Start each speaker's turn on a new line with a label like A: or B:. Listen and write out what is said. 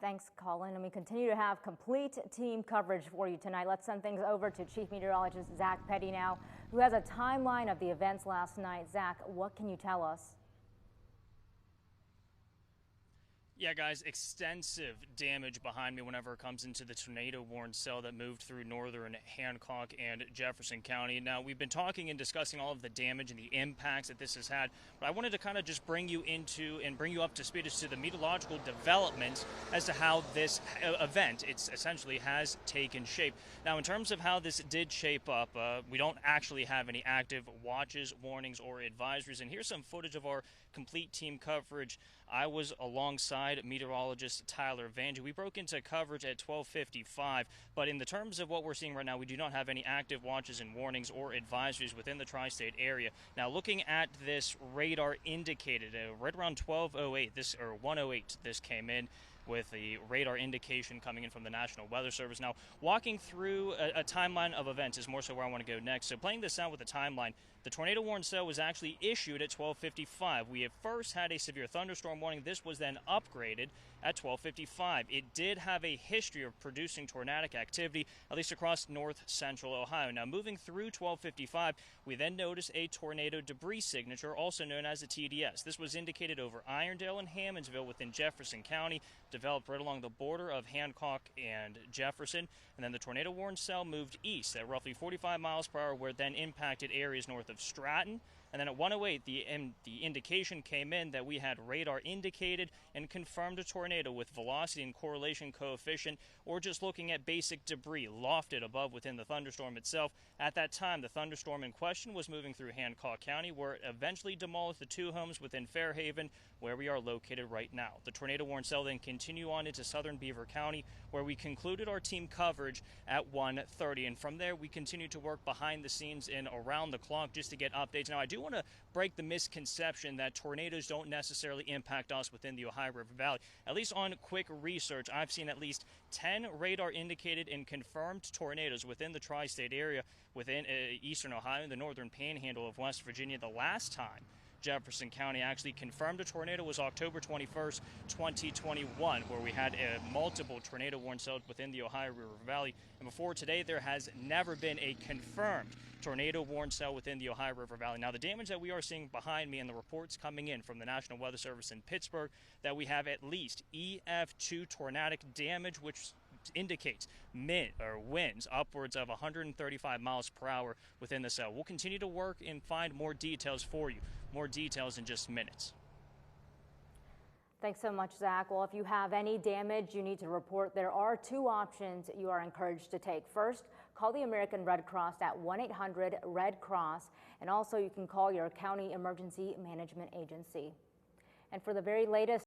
A: Thanks, Colin. And we continue to have complete team coverage for you tonight. Let's send things over to Chief Meteorologist Zach Petty now, who has a timeline of the events last night. Zach, what can you tell us?
B: Yeah, guys, extensive damage behind me whenever it comes into the tornado-warned cell that moved through northern Hancock and Jefferson County. Now, we've been talking and discussing all of the damage and the impacts that this has had, but I wanted to kind of just bring you into and bring you up to speed as to the meteorological developments as to how this event, it's essentially has taken shape. Now, in terms of how this did shape up, we don't actually have any active watches, warnings, or advisories, and here's some footage of our complete team coverage. I was alongside meteorologist Tyler Vangie. We broke into coverage at 12:55, but in the terms of what we're seeing right now, we do not have any active watches and warnings or advisories within the tri-state area. Now, looking at this radar indicated, right around 12:08, or 1:08, this came in with the radar indication coming in from the National Weather Service. Now, walking through a timeline of events is more so where I want to go next. So playing this out with the timeline, the tornado warning cell was actually issued at 12:55. We had first had a severe thunderstorm warning. This was then upgraded at 12:55. It did have a history of producing tornadic activity, at least across north central Ohio. Now, moving through 12:55, we then noticed a tornado debris signature, also known as a TDS. This was indicated over Irondale and Hammondsville within Jefferson County, developed right along the border of Hancock and Jefferson, and then the tornado warning cell moved east at roughly 45 miles per hour, where it then impacted areas north of Stratton. And then at 1:08, the indication came in that we had radar indicated and confirmed a tornado with velocity and correlation coefficient, or just looking at basic debris lofted above within the thunderstorm itself. At that time, the thunderstorm in question was moving through Hancock County, where it eventually demolished the two homes within Fairhaven, where we are located right now. The tornado warning cell then continued on into southern Beaver County, where we concluded our team coverage at 1:30. And from there, we continued to work behind the scenes and around the clock just to get updates. Now, I do want to break the misconception that tornadoes don't necessarily impact us within the Ohio River Valley. At least on quick research, I've seen at least 10 radar indicated and confirmed tornadoes within the tri-state area within eastern Ohio and the northern panhandle of West Virginia. The last time Jefferson County actually confirmed a tornado was October 21st, 2021, where we had multiple tornado warning cells within the Ohio River Valley. And before today, there has never been a confirmed tornado warning cell within the Ohio River Valley. Now, the damage that we are seeing behind me and the reports coming in from the National Weather Service in Pittsburgh, that we have at least EF2 tornadic damage, which indicates winds upwards of 135 miles per hour within the cell. We'll continue to work and find more details for you. More details in just minutes.
A: Thanks so much, Zach. Well, if you have any damage you need to report, there are two options you are encouraged to take. First, call the American Red Cross at 1-800-RED-CROSS, and also you can call your county emergency management agency. And for the very latest